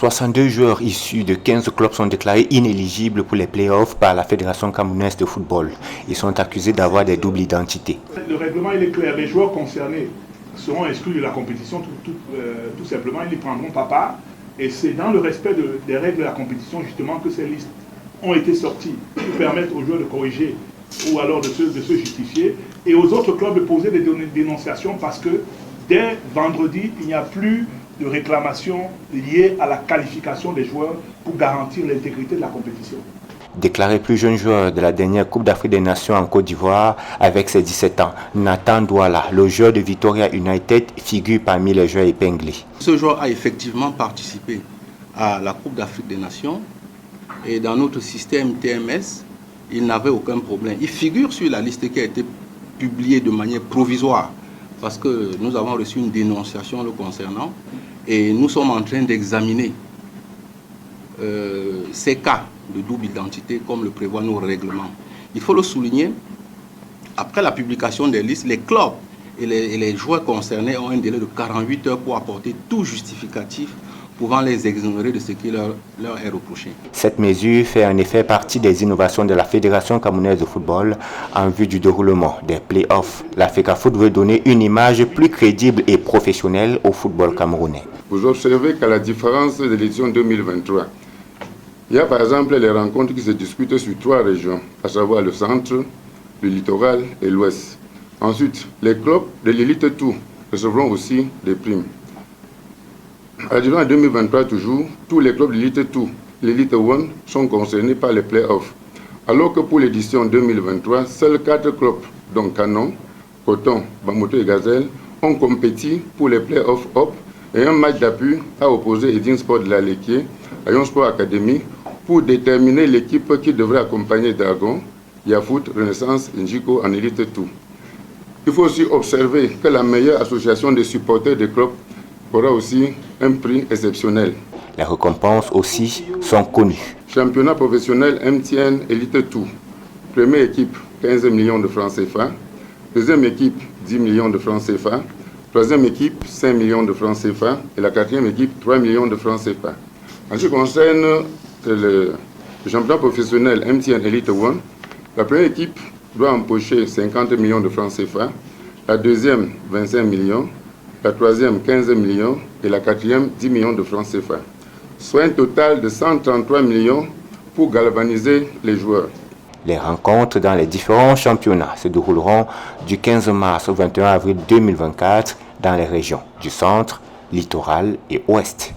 62 joueurs issus de 15 clubs sont déclarés inéligibles pour les playoffs par la Fédération camerounaise de football. Ils sont accusés d'avoir des doubles identités. Le règlement il est clair, les joueurs concernés seront exclus de la compétition tout simplement, ils n'y prendront pas part. Et c'est dans le respect des règles de la compétition justement que ces listes ont été sorties pour permettre aux joueurs de corriger ou alors de se justifier et aux autres clubs de poser des dénonciations parce que dès vendredi, il n'y a plus de réclamations liées à la qualification des joueurs pour garantir l'intégrité de la compétition. Déclaré plus jeune joueur de la dernière Coupe d'Afrique des Nations en Côte d'Ivoire avec ses 17 ans, Nathan Douala, le joueur de Victoria United, figure parmi les joueurs épinglés. Ce joueur a effectivement participé à la Coupe d'Afrique des Nations et dans notre système TMS, il n'avait aucun problème. Il figure sur la liste qui a été publiée de manière provisoire parce que nous avons reçu une dénonciation le concernant et nous sommes en train d'examiner ces cas de double identité comme le prévoient nos règlements. Il faut le souligner, après la publication des listes, les clubs et les joueurs concernés ont un délai de 48 heures pour apporter tout justificatif pouvant les exonérer de ce qui leur est reproché. Cette mesure fait en effet partie des innovations de la Fédération camerounaise de football en vue du déroulement des play-offs. La FECAFOOT veut donner une image plus crédible et professionnelle au football camerounais. Vous observez qu'à la différence de l'édition 2023, il y a par exemple les rencontres qui se disputent sur 3 régions, à savoir le centre, le littoral et l'ouest. Ensuite, les clubs de l'élite Tour recevront aussi des primes. Durant 2023 toujours, tous les clubs de l'élite Tour, l'élite One sont concernés par les play-offs. Alors que pour l'édition 2023, seuls 4 clubs, dont Canon, Coton, Bamoto et Gazelle, ont compéti pour les play-offs Hop et un match d'appui a opposé Edin Sport de la Lequier à Yon Sport Academy pour déterminer l'équipe qui devrait accompagner Dragon, Yafoot, Renaissance et Njiko en élite Tour. Il faut aussi observer que la meilleure association des supporters des clubs aura aussi un prix exceptionnel. Les récompenses aussi sont connues. Championnat professionnel MTN Elite Tour. Première équipe, 15 millions de francs CFA. Deuxième équipe, 10 millions de francs CFA. Troisième équipe, 5 millions de francs CFA. Et la quatrième équipe, 3 millions de francs CFA. En ce qui concerne le championnat professionnel MTN Elite One, la première équipe doit empocher 50 millions de francs CFA. La deuxième, 25 millions. La troisième, 15 millions. Et la quatrième, 10 millions de francs CFA. Soit un total de 133 millions pour galvaniser les joueurs. Les rencontres dans les différents championnats se dérouleront du 15 mars au 21 avril 2024 dans les régions du centre, littoral et ouest.